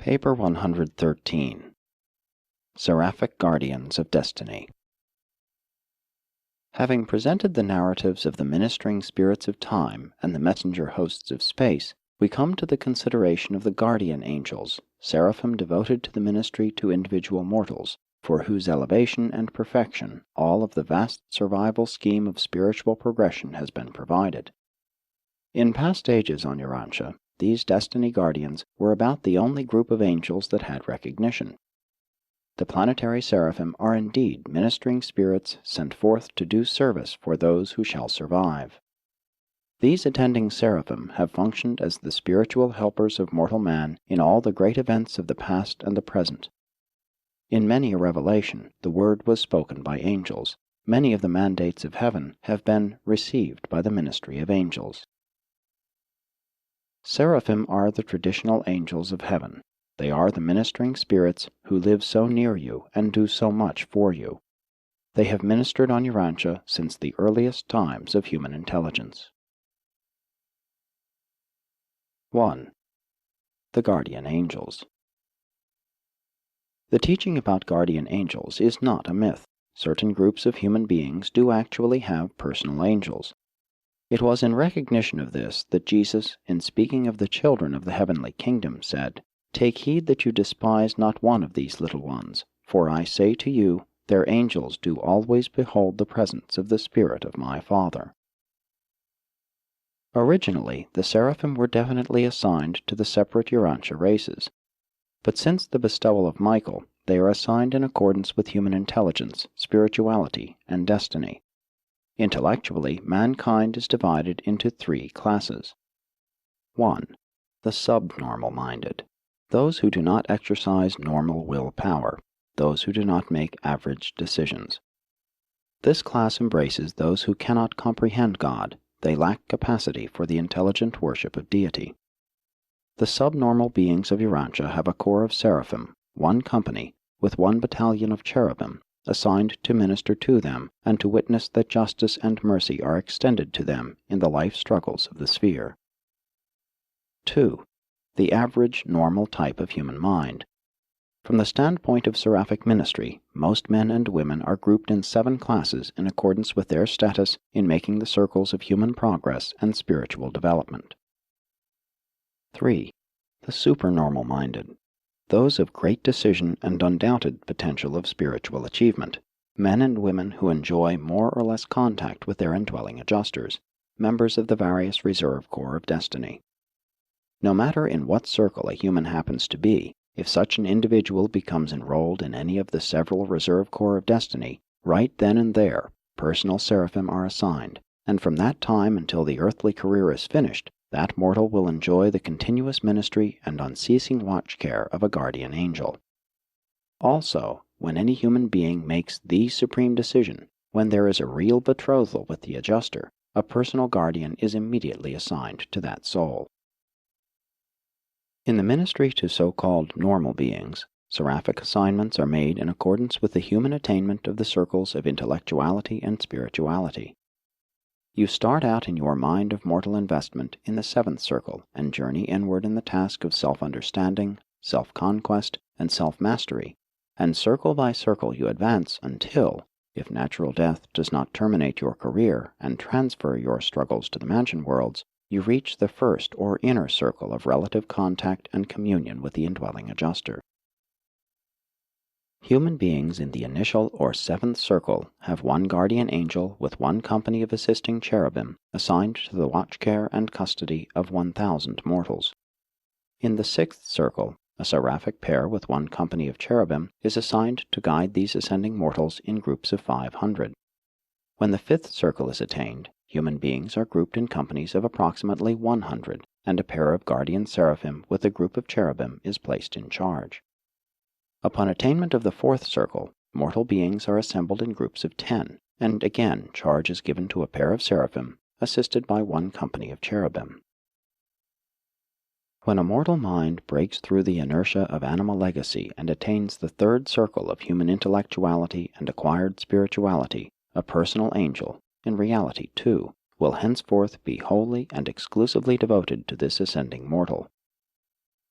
Paper 113. Seraphic Guardians of Destiny. Having presented the narratives of the ministering spirits of time and the messenger hosts of space, we come to the consideration of the guardian angels, seraphim devoted to the ministry to individual mortals, for whose elevation and perfection all of the vast survival scheme of spiritual progression has been provided. In past ages on Urantia, these destiny guardians were about the only group of angels that had recognition. The planetary seraphim are indeed ministering spirits sent forth to do service for those who shall survive. These attending seraphim have functioned as the spiritual helpers of mortal man in all the great events of the past and the present. In many a revelation, the word was spoken by angels. Many of the mandates of heaven have been received by the ministry of angels. Seraphim are the traditional angels of heaven. They are the ministering spirits who live so near you and do so much for you. They have ministered on Urantia since the earliest times of human intelligence. 1. The Guardian Angels. The teaching about guardian angels is not a myth. Certain groups of human beings do actually have personal angels. It was in recognition of this that Jesus, in speaking of the children of the heavenly kingdom, said, "Take heed that you despise not one of these little ones, for I say to you, their angels do always behold the presence of the Spirit of my Father." Originally, the seraphim were definitely assigned to the separate Urantia races, but since the bestowal of Michael, they are assigned in accordance with human intelligence, spirituality, and destiny. Intellectually, mankind is divided into 3 classes. 1. The subnormal-minded. Those who do not exercise normal willpower. Those who do not make average decisions. This class embraces those who cannot comprehend God. They lack capacity for the intelligent worship of deity. The subnormal beings of Urantia have a corps of seraphim, 1 company, with 1 battalion of cherubim, assigned to minister to them and to witness that justice and mercy are extended to them in the life struggles of the sphere. 2. The average, normal type of human mind. From the standpoint of seraphic ministry, most men and women are grouped in 7 classes in accordance with their status in making the circles of human progress and spiritual development. 3. The supernormal-minded. Those of great decision and undoubted potential of spiritual achievement, men and women who enjoy more or less contact with their indwelling adjusters, members of the various reserve corps of destiny. No matter in what circle a human happens to be, if such an individual becomes enrolled in any of the several reserve corps of destiny, right then and there, personal seraphim are assigned, and from that time until the earthly career is finished, that mortal will enjoy the continuous ministry and unceasing watch care of a guardian angel. Also, when any human being makes the supreme decision, when there is a real betrothal with the adjuster, a personal guardian is immediately assigned to that soul. In the ministry to so-called normal beings, seraphic assignments are made in accordance with the human attainment of the circles of intellectuality and spirituality. You start out in your mind of mortal investment in the 7th circle and journey inward in the task of self-understanding, self-conquest, and self-mastery, and circle by circle you advance until, if natural death does not terminate your career and transfer your struggles to the mansion worlds, you reach the 1st or inner circle of relative contact and communion with the indwelling adjuster. Human beings in the initial or 7th circle have 1 guardian angel with 1 company of assisting cherubim assigned to the watch care and custody of 1,000 mortals. In the 6th circle, a seraphic pair with 1 company of cherubim is assigned to guide these ascending mortals in groups of 500. When the 5th circle is attained, human beings are grouped in companies of approximately 100, and a pair of guardian seraphim with a group of cherubim is placed in charge. Upon attainment of the 4th circle, mortal beings are assembled in groups of 10, and again charge is given to a pair of seraphim, assisted by 1 company of cherubim. When a mortal mind breaks through the inertia of animal legacy and attains the 3rd circle of human intellectuality and acquired spirituality, a personal angel, in reality 2, will henceforth be wholly and exclusively devoted to this ascending mortal.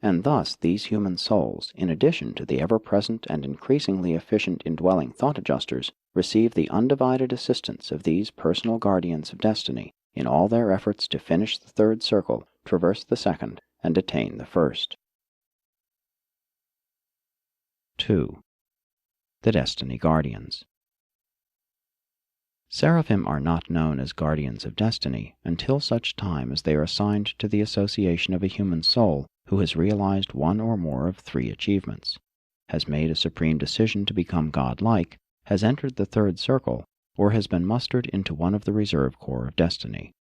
And thus these human souls, in addition to the ever-present and increasingly efficient indwelling thought adjusters, receive the undivided assistance of these personal guardians of destiny in all their efforts to finish the third circle, traverse the second, and attain the first. 2. The Destiny Guardians. Seraphim are not known as guardians of destiny until such time as they are assigned to the association of a human soul who has realized one or more of three achievements, has made a supreme decision to become God-like, has entered the third circle, or has been mustered into one of the reserve corps of destiny.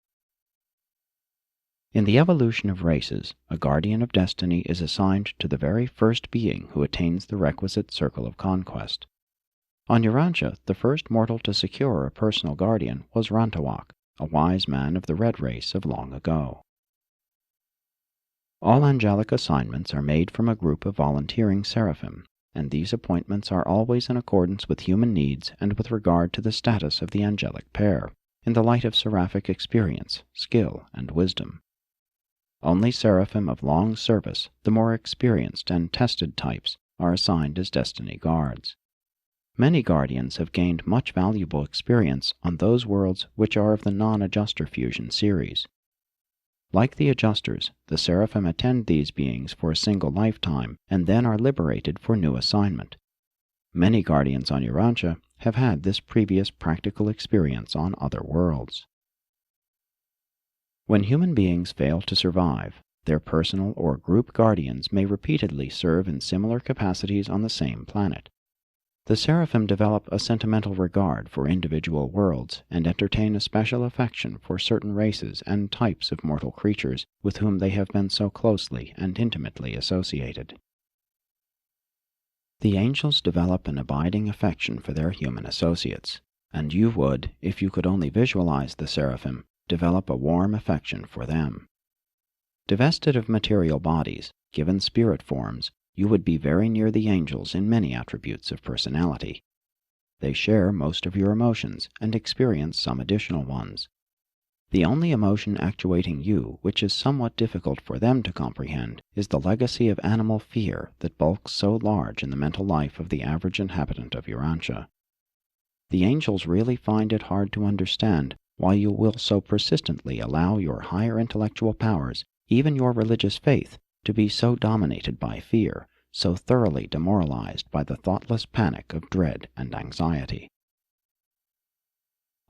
In the evolution of races, a guardian of destiny is assigned to the very first being who attains the requisite circle of conquest. On Urantia, the first mortal to secure a personal guardian was Rantawak, a wise man of the red race of long ago. All angelic assignments are made from a group of volunteering seraphim, and these appointments are always in accordance with human needs and with regard to the status of the angelic pair, in the light of seraphic experience, skill, and wisdom. Only seraphim of long service, the more experienced and tested types, are assigned as destiny guards. Many guardians have gained much valuable experience on those worlds which are of the non-adjuster fusion series. Like the adjusters, the seraphim attend these beings for a single lifetime and then are liberated for new assignment. Many guardians on Urantia have had this previous practical experience on other worlds. When human beings fail to survive, their personal or group guardians may repeatedly serve in similar capacities on the same planet. The seraphim develop a sentimental regard for individual worlds and entertain a special affection for certain races and types of mortal creatures with whom they have been so closely and intimately associated. The angels develop an abiding affection for their human associates, and you would, if you could only visualize the seraphim, develop a warm affection for them. Divested of material bodies, given spirit forms, you would be very near the angels in many attributes of personality. They share most of your emotions and experience some additional ones. The only emotion actuating you, which is somewhat difficult for them to comprehend, is the legacy of animal fear that bulks so large in the mental life of the average inhabitant of Urantia. The angels really find it hard to understand why you will so persistently allow your higher intellectual powers, even your religious faith, to be so dominated by fear, so thoroughly demoralized by the thoughtless panic of dread and anxiety.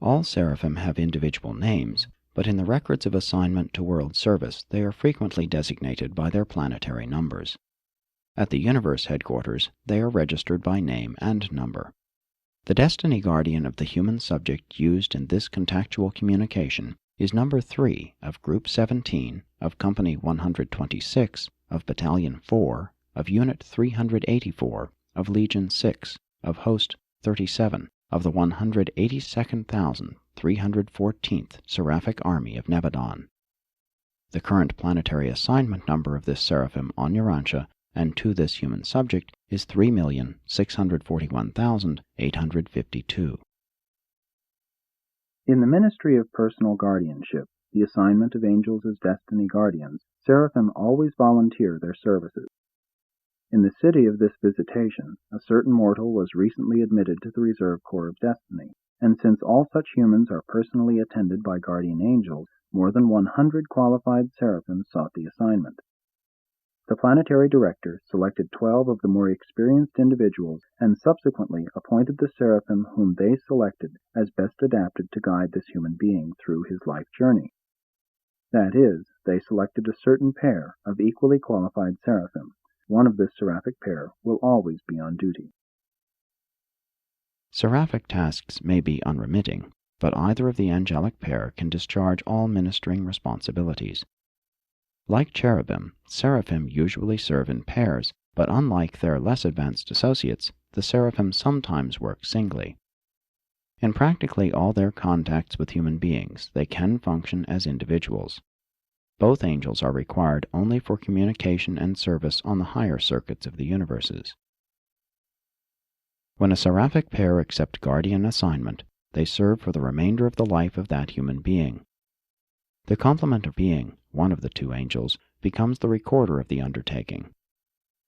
All seraphim have individual names, but in the records of assignment to world service they are frequently designated by their planetary numbers. At the universe headquarters they are registered by name and number. The destiny guardian of the human subject used in this contactual communication is number 3 of Group 17 of Company 126 of Battalion 4 of Unit 384 of Legion 6 of Host 37 of the 182,314th Seraphic Army of Nebadon. The current planetary assignment number of this seraphim on Urantia and to this human subject is 3,641,852. In the Ministry of Personal Guardianship, the assignment of angels as destiny guardians, seraphim always volunteer their services. In the city of this visitation, a certain mortal was recently admitted to the Reserve Corps of Destiny, and since all such humans are personally attended by guardian angels, more than 100 qualified seraphim sought the assignment. The planetary director selected 12 of the more experienced individuals and subsequently appointed the seraphim whom they selected as best adapted to guide this human being through his life journey. That is, they selected a certain pair of equally qualified seraphim. One of this seraphic pair will always be on duty. Seraphic tasks may be unremitting, but either of the angelic pair can discharge all ministering responsibilities. Like cherubim, seraphim usually serve in pairs, but unlike their less advanced associates, the seraphim sometimes work singly. In practically all their contacts with human beings, they can function as individuals. Both angels are required only for communication and service on the higher circuits of the universes. When a seraphic pair accept guardian assignment, they serve for the remainder of the life of that human being. The complement of being, one of the two angels, becomes the recorder of the undertaking.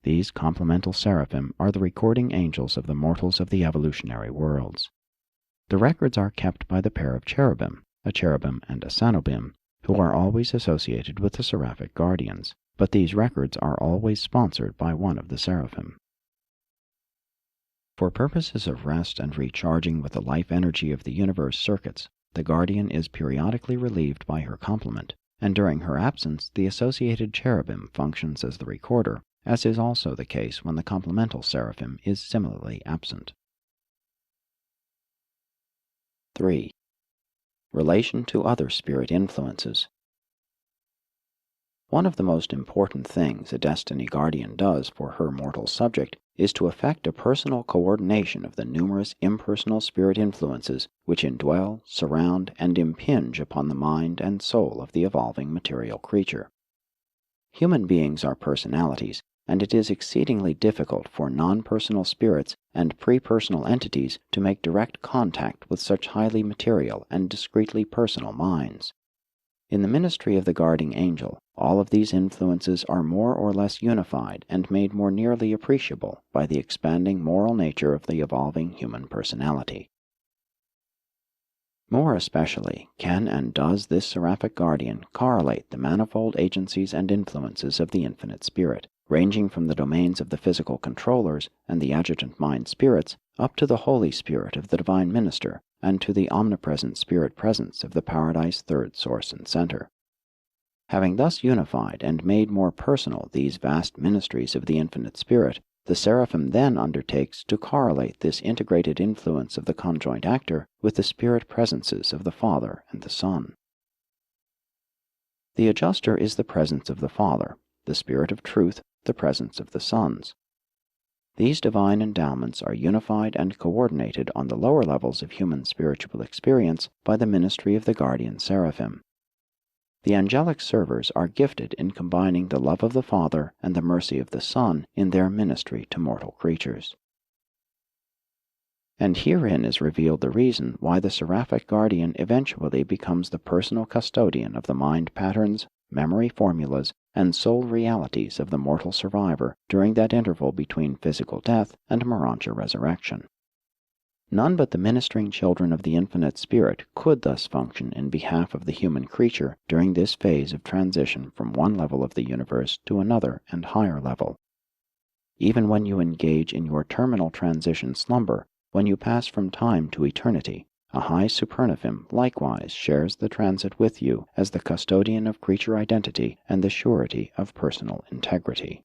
These complemental seraphim are the recording angels of the mortals of the evolutionary worlds. The records are kept by the pair of cherubim, a cherubim and a sanobim, who are always associated with the seraphic guardians, but these records are always sponsored by one of the seraphim. For purposes of rest and recharging with the life energy of the universe circuits, the guardian is periodically relieved by her complement, and during her absence the associated cherubim functions as the recorder, as is also the case when the complemental seraphim is similarly absent. 3. Relation to other spirit influences. One of the most important things a destiny guardian does for her mortal subject is to effect a personal coordination of the numerous impersonal spirit influences which indwell, surround, and impinge upon the mind and soul of the evolving material creature. Human beings are personalities, and it is exceedingly difficult for non-personal spirits and pre-personal entities to make direct contact with such highly material and discretely personal minds. In the ministry of the guarding angel, all of these influences are more or less unified and made more nearly appreciable by the expanding moral nature of the evolving human personality. More especially can and does this seraphic guardian correlate the manifold agencies and influences of the infinite spirit, ranging from the domains of the physical controllers and the adjutant mind spirits up to the Holy Spirit of the divine minister and to the omnipresent spirit presence of the paradise third source and center. Having thus unified and made more personal these vast ministries of the infinite spirit, the seraphim then undertakes to correlate this integrated influence of the conjoint actor with the spirit presences of the Father and the Son. The adjuster is the presence of the Father, the Spirit of Truth, the presence of the sons. These divine endowments are unified and coordinated on the lower levels of human spiritual experience by the ministry of the guardian seraphim. The angelic servers are gifted in combining the love of the Father and the mercy of the Son in their ministry to mortal creatures. And herein is revealed the reason why the seraphic guardian eventually becomes the personal custodian of the mind patterns, memory formulas, and soul realities of the mortal survivor during that interval between physical death and Morancha resurrection. None but the ministering children of the infinite spirit could thus function in behalf of the human creature during this phase of transition from one level of the universe to another and higher level. Even when you engage in your terminal transition slumber, when you pass from time to eternity, a high supernaphim likewise shares the transit with you as the custodian of creature identity and the surety of personal integrity.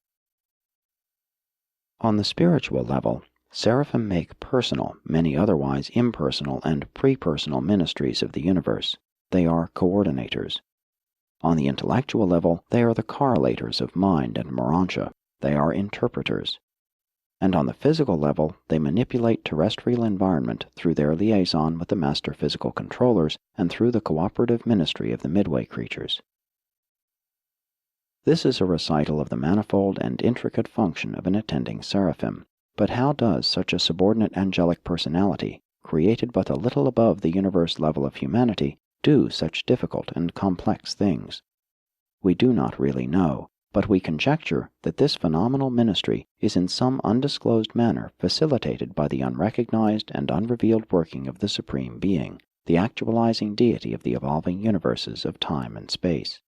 On the spiritual level, seraphim make personal many otherwise impersonal and pre-personal ministries of the universe. They are coordinators. On the intellectual level, they are the correlators of mind and Morancha. They are interpreters. And on the physical level, they manipulate terrestrial environment through their liaison with the master physical controllers and through the cooperative ministry of the midway creatures. This is a recital of the manifold and intricate function of an attending seraphim. But how does such a subordinate angelic personality, created but a little above the universe level of humanity, do such difficult and complex things? We do not really know, but we conjecture that this phenomenal ministry is in some undisclosed manner facilitated by the unrecognized and unrevealed working of the Supreme Being, the actualizing deity of the evolving universes of time and space.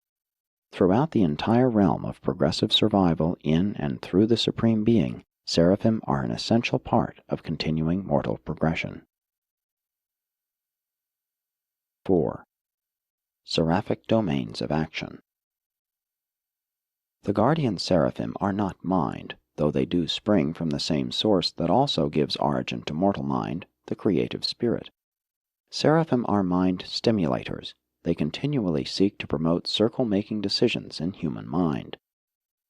Throughout the entire realm of progressive survival in and through the Supreme Being, seraphim are an essential part of continuing mortal progression. 4. Seraphic domains of action. The guardian seraphim are not mind, though they do spring from the same source that also gives origin to mortal mind, the creative spirit. Seraphim are mind stimulators. They continually seek to promote circle-making decisions in human mind.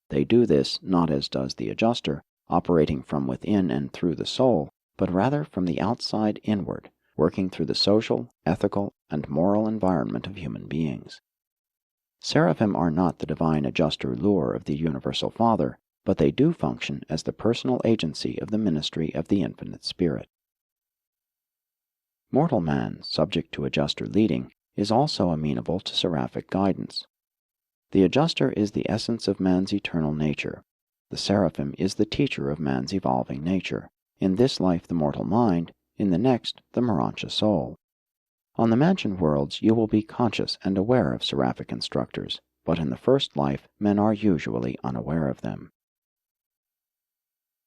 They do this not as does the adjuster, operating from within and through the soul, but rather from the outside inward, working through the social, ethical, and moral environment of human beings. Seraphim are not the divine adjuster lure of the Universal Father, but they do function as the personal agency of the ministry of the Infinite Spirit. Mortal man, subject to adjuster leading, is also amenable to seraphic guidance. The adjuster is the essence of man's eternal nature. The seraphim is the teacher of man's evolving nature. In this life the mortal mind, in the next the Morancha soul. On the mansion worlds you will be conscious and aware of seraphic instructors, but in the first life men are usually unaware of them.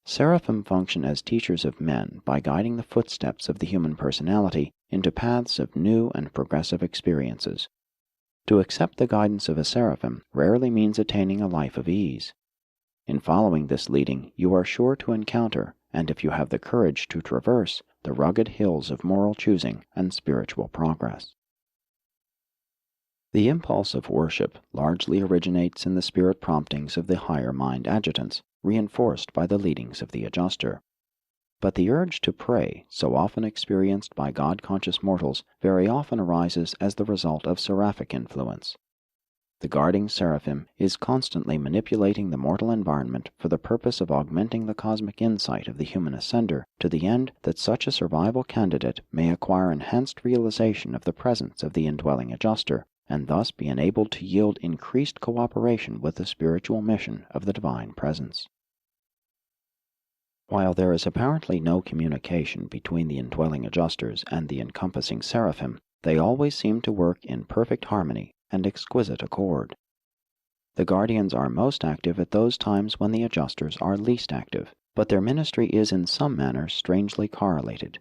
Seraphim function as teachers of men by guiding the footsteps of the human personality into paths of new and progressive experiences. To accept the guidance of a seraphim rarely means attaining a life of ease. In following this leading, you are sure to encounter, and if you have the courage to traverse, the rugged hills of moral choosing and spiritual progress. The impulse of worship largely originates in the spirit promptings of the higher mind adjutants, reinforced by the leadings of the adjuster. But the urge to pray, so often experienced by God-conscious mortals, very often arises as the result of seraphic influence. The guarding seraphim is constantly manipulating the mortal environment for the purpose of augmenting the cosmic insight of the human ascender to the end that such a survival candidate may acquire enhanced realization of the presence of the indwelling adjuster, and thus be enabled to yield increased cooperation with the spiritual mission of the divine presence. While there is apparently no communication between the indwelling adjusters and the encompassing seraphim, they always seem to work in perfect harmony and exquisite accord. The guardians are most active at those times when the adjusters are least active, but their ministry is in some manner strangely correlated.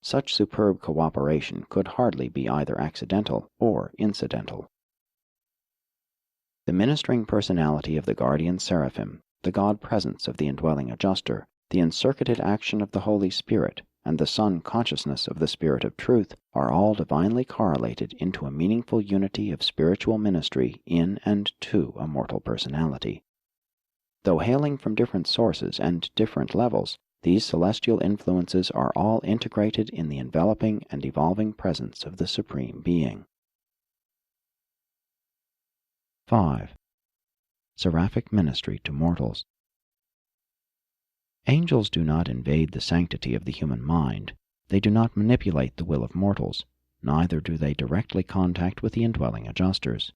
Such superb cooperation could hardly be either accidental or incidental. The ministering personality of the guardian seraphim, the God presence of the indwelling adjuster, the encircuited action of the Holy Spirit, and the Son consciousness of the Spirit of Truth are all divinely correlated into a meaningful unity of spiritual ministry in and to a mortal personality. Though hailing from different sources and different levels, these celestial influences are all integrated in the enveloping and evolving presence of the Supreme Being. 5. Seraphic Ministry to Mortals. Angels do not invade the sanctity of the human mind. They do not manipulate the will of mortals, neither do they directly contact with the indwelling adjusters.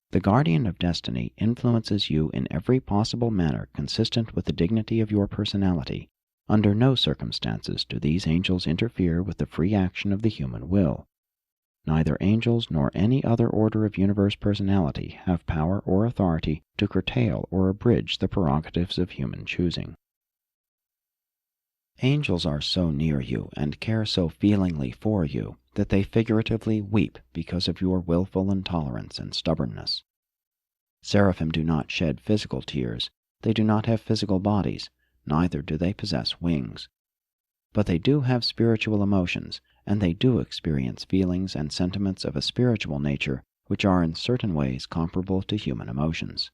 The guardian of destiny influences you in every possible manner consistent with the dignity of your personality. Under no circumstances do these angels interfere with the free action of the human will. Neither angels nor any other order of universe personality have power or authority to curtail or abridge the prerogatives of human choosing. Angels are so near you and care so feelingly for you that they figuratively weep because of your willful intolerance and stubbornness. Seraphim do not shed physical tears, they do not have physical bodies, neither do they possess wings. But they do have spiritual emotions, and they do experience feelings and sentiments of a spiritual nature which are in certain ways comparable to human emotions.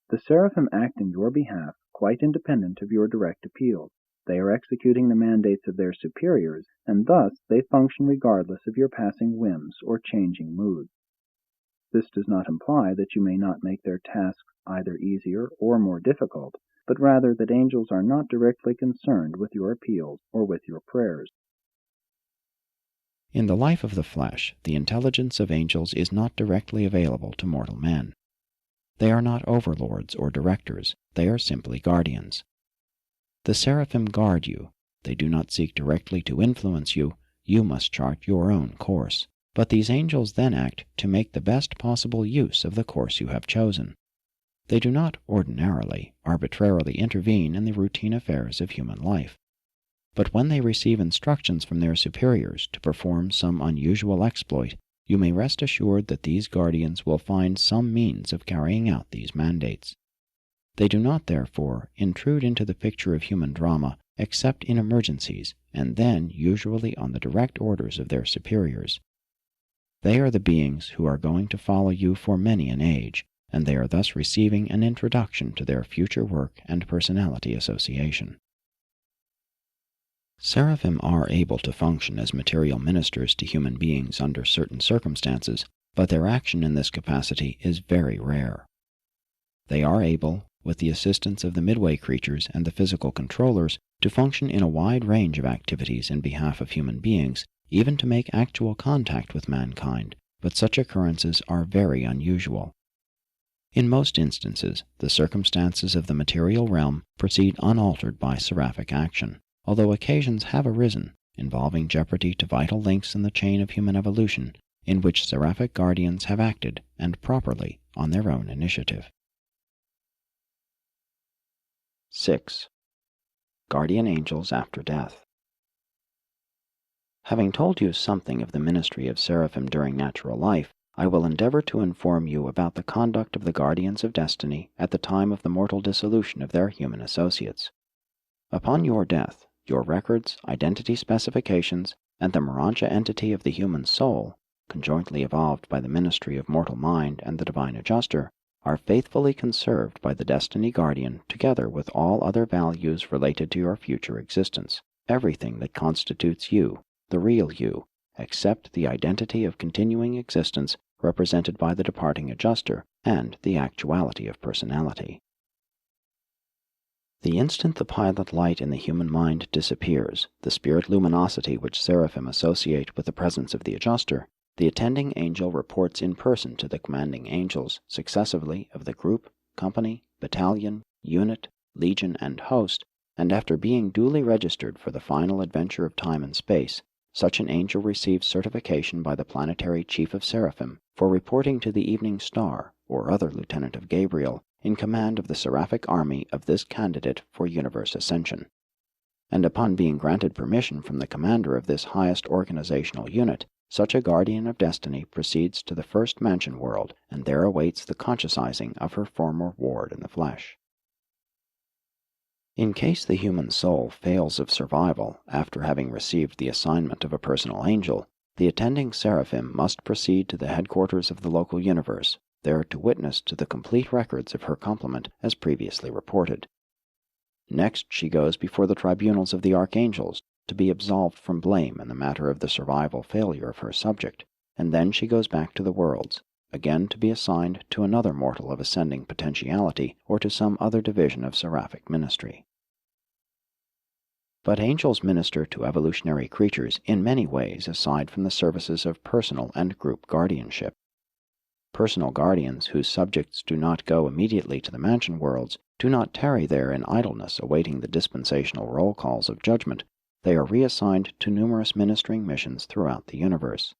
The seraphim act in your behalf quite independent of your direct appeals. They are executing the mandates of their superiors, and thus they function regardless of your passing whims or changing moods. This does not imply that you may not make their tasks either easier or more difficult, but rather that angels are not directly concerned with your appeals or with your prayers. In the life of the flesh, the intelligence of angels is not directly available to mortal men. They are not overlords or directors, they are simply guardians. The seraphim guard you. They do not seek directly to influence you, you must chart your own course. But these angels then act to make the best possible use of the course you have chosen. They do not ordinarily, arbitrarily intervene in the routine affairs of human life. But when they receive instructions from their superiors to perform some unusual exploit, you may rest assured that these guardians will find some means of carrying out these mandates. They do not, therefore, intrude into the picture of human drama except in emergencies, and then usually on the direct orders of their superiors. They are the beings who are going to follow you for many an age, and they are thus receiving an introduction to their future work and personality association. Seraphim are able to function as material ministers to human beings under certain circumstances, but their action in this capacity is very rare. They are able, with the assistance of the midway creatures and the physical controllers, to function in a wide range of activities in behalf of human beings, even to make actual contact with mankind, but such occurrences are very unusual. In most instances, the circumstances of the material realm proceed unaltered by seraphic action, although occasions have arisen involving jeopardy to vital links in the chain of human evolution, in which seraphic guardians have acted, and properly, on their own initiative. 6. Guardian Angels After Death. Having told you something of the ministry of seraphim during natural life, I will endeavor to inform you about the conduct of the guardians of destiny at the time of the mortal dissolution of their human associates. Upon your death, your records, identity specifications, and the Morontia entity of the human soul, conjointly evolved by the ministry of mortal mind and the divine adjuster, are faithfully conserved by the destiny guardian together with all other values related to your future existence, everything that constitutes you, the real you, except the identity of continuing existence represented by the departing adjuster and the actuality of personality. The instant the pilot light in the human mind disappears, the spirit luminosity which seraphim associate with the presence of the adjuster, the attending angel reports in person to the commanding angels, successively, of the group, company, battalion, unit, legion, and host, and after being duly registered for the final adventure of time and space, such an angel receives certification by the planetary chief of seraphim for reporting to the evening star, or other lieutenant of Gabriel, in command of the seraphic army of this candidate for universe ascension. And upon being granted permission from the commander of this highest organizational unit, such a guardian of destiny proceeds to the first mansion world, and there awaits the consciousizing of her former ward in the flesh. In case the human soul fails of survival after having received the assignment of a personal angel, the attending seraphim must proceed to the headquarters of the local universe, there to witness to the complete records of her complement as previously reported. Next she goes before the tribunals of the archangels to be absolved from blame in the matter of the survival failure of her subject, and then she goes back to the worlds, again to be assigned to another mortal of ascending potentiality or to some other division of seraphic ministry. But angels minister to evolutionary creatures in many ways aside from the services of personal and group guardianship. Personal guardians whose subjects do not go immediately to the mansion worlds do not tarry there in idleness awaiting the dispensational roll calls of judgment. They are reassigned to numerous ministering missions throughout the universe.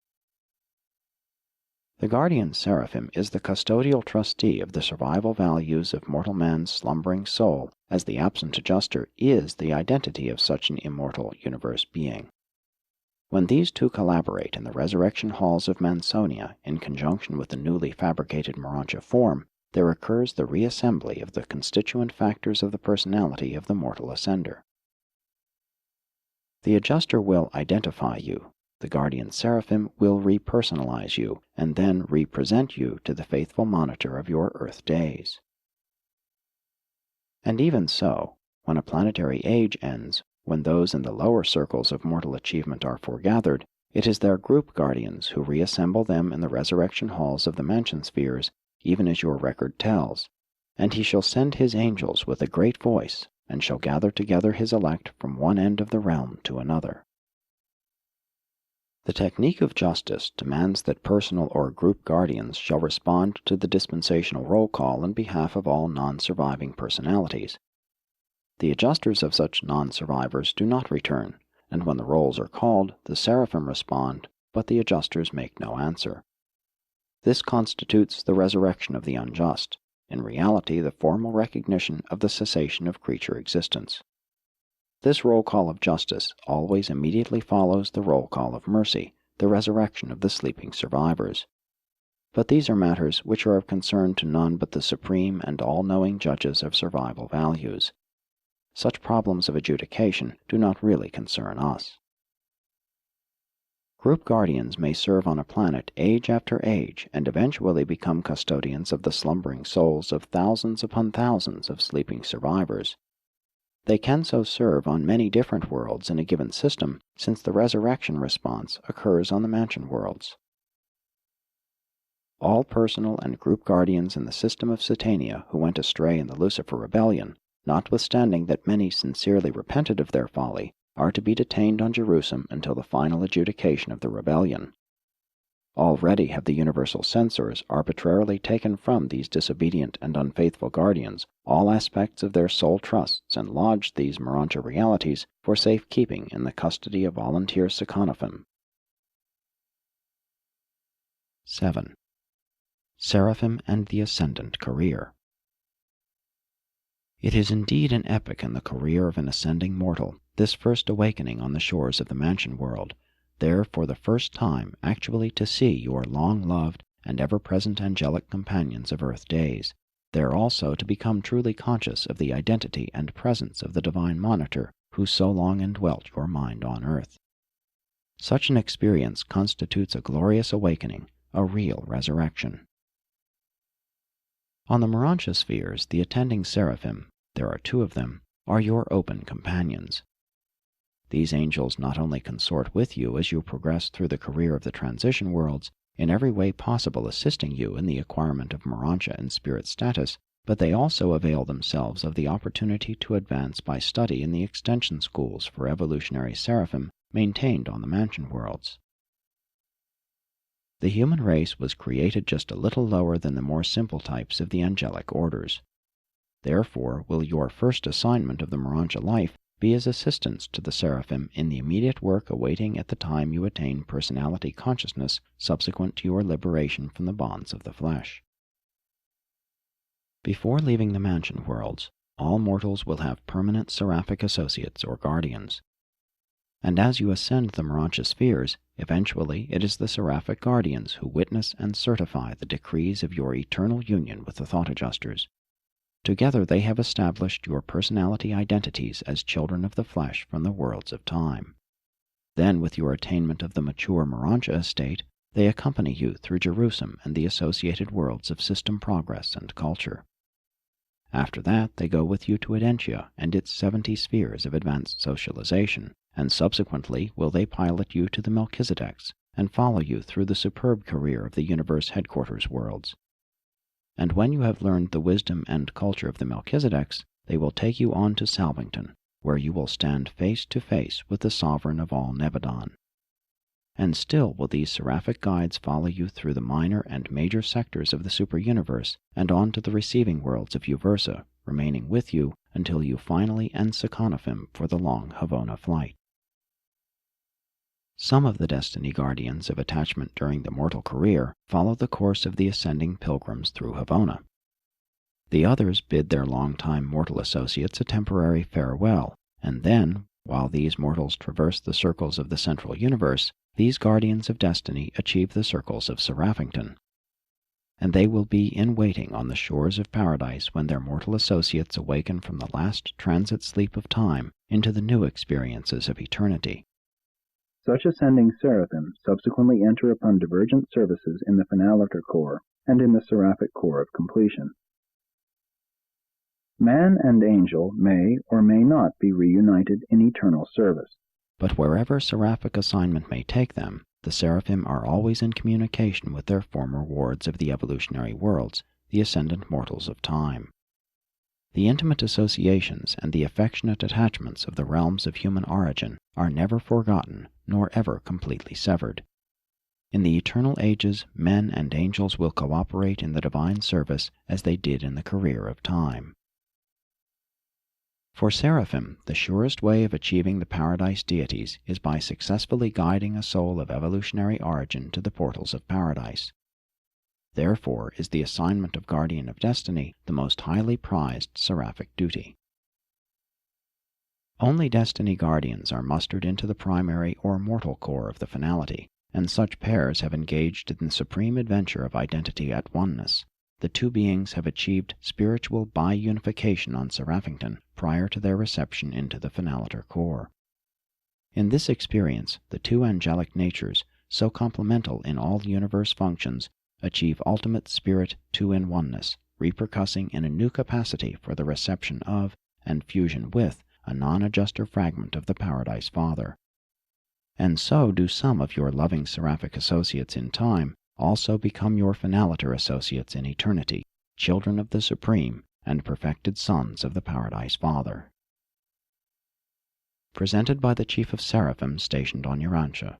The guardian seraphim is the custodial trustee of the survival values of mortal man's slumbering soul, as the absent adjuster is the identity of such an immortal universe being. When these two collaborate in the resurrection halls of Mansonia in conjunction with the newly fabricated Morontia form, there occurs the reassembly of the constituent factors of the personality of the mortal ascender. The adjuster will identify you, the guardian seraphim will repersonalize you, and then represent you to the faithful monitor of your earth days. And even so, when a planetary age ends, when those in the lower circles of mortal achievement are foregathered, it is their group guardians who reassemble them in the resurrection halls of the mansion spheres, even as your record tells. And he shall send his angels with a great voice, and shall gather together his elect from one end of the realm to another. The technique of justice demands that personal or group guardians shall respond to the dispensational roll call on behalf of all non-surviving personalities. The adjusters of such non-survivors do not return, and when the rolls are called, the seraphim respond, but the adjusters make no answer. This constitutes the resurrection of the unjust, in reality the formal recognition of the cessation of creature existence. This roll call of justice always immediately follows the roll call of mercy, the resurrection of the sleeping survivors. But these are matters which are of concern to none but the supreme and all-knowing judges of survival values. Such problems of adjudication do not really concern us. Group guardians may serve on a planet age after age and eventually become custodians of the slumbering souls of thousands upon thousands of sleeping survivors. They can so serve on many different worlds in a given system, since the resurrection response occurs on the mansion worlds. All personal and group guardians in the system of Satania who went astray in the Lucifer Rebellion, notwithstanding that many sincerely repented of their folly, are to be detained on Jerusalem until the final adjudication of the rebellion. Already have the universal censors arbitrarily taken from these disobedient and unfaithful guardians all aspects of their soul trusts and lodged these Morontia realities for safekeeping in the custody of volunteer SERAPHIM. 7. Seraphim and the Ascendant Career. It is indeed an epoch in the career of an ascending mortal, this first awakening on the shores of the mansion world, there for the first time actually to see your long-loved and ever-present angelic companions of earth days, there also to become truly conscious of the identity and presence of the divine monitor who so long indwelt your mind on earth. Such an experience constitutes a glorious awakening, a real resurrection. On the Morontia spheres, the attending seraphim, there are 2 of them, are your open companions. These angels not only consort with you as you progress through the career of the transition worlds, in every way possible assisting you in the acquirement of Morontia and spirit status, but they also avail themselves of the opportunity to advance by study in the extension schools for evolutionary seraphim maintained on the mansion worlds. The human race was created just a little lower than the more simple types of the angelic orders. Therefore will your first assignment of the Morontia life be as assistants to the seraphim in the immediate work awaiting at the time you attain personality consciousness subsequent to your liberation from the bonds of the flesh. Before leaving the mansion worlds, all mortals will have permanent seraphic associates or guardians. And as you ascend the Morontia spheres, eventually it is the seraphic guardians who witness and certify the decrees of your eternal union with the thought adjusters. Together they have established your personality identities as children of the flesh from the worlds of time. Then, with your attainment of the mature Morontia estate, they accompany you through Jerusalem and the associated worlds of system progress and culture. After that, they go with you to Edentia and its 70 spheres of advanced socialization, and subsequently will they pilot you to the Melchizedeks and follow you through the superb career of the universe headquarters worlds. And when you have learned the wisdom and culture of the Melchizedeks, they will take you on to Salvington, where you will stand face to face with the sovereign of all Nebadon. And still will these seraphic guides follow you through the minor and major sectors of the super-universe and on to the receiving worlds of Uversa, remaining with you until you finally end Sekanophim for the long Havona flight. Some of the destiny guardians of attachment during the mortal career follow the course of the ascending pilgrims through Havona. The others bid their long-time mortal associates a temporary farewell, and then, while these mortals traverse the circles of the central universe, these guardians of destiny achieve the circles of Seraphington. And they will be in waiting on the shores of paradise when their mortal associates awaken from the last transit sleep of time into the new experiences of eternity. Such ascending seraphim subsequently enter upon divergent services in the Finaliter Corps and in the Seraphic Corps of Completion. Man and angel may or may not be reunited in eternal service. But wherever seraphic assignment may take them, the seraphim are always in communication with their former wards of the evolutionary worlds, the ascendant mortals of time. The intimate associations and the affectionate attachments of the realms of human origin are never forgotten nor ever completely severed. In the eternal ages, men and angels will cooperate in the divine service as they did in the career of time. For seraphim, the surest way of achieving the paradise deities is by successfully guiding a soul of evolutionary origin to the portals of paradise. Therefore is the assignment of Guardian of Destiny the most highly prized seraphic duty. Only destiny guardians are mustered into the primary or mortal core of the finality, and such pairs have engaged in the supreme adventure of identity at oneness. The 2 beings have achieved spiritual bi-unification on Seraphington prior to their reception into the Finaliter Core. In this experience, the 2 angelic natures, so complemental in all universe functions, achieve ultimate spirit 2-in-oneness, repercussing in a new capacity for the reception of, and fusion with, a non-adjuster fragment of the Paradise Father. And so do some of your loving seraphic associates in time also become your finaliter associates in eternity, children of the Supreme and perfected sons of the Paradise Father. Presented by the Chief of Seraphim stationed on Urantia.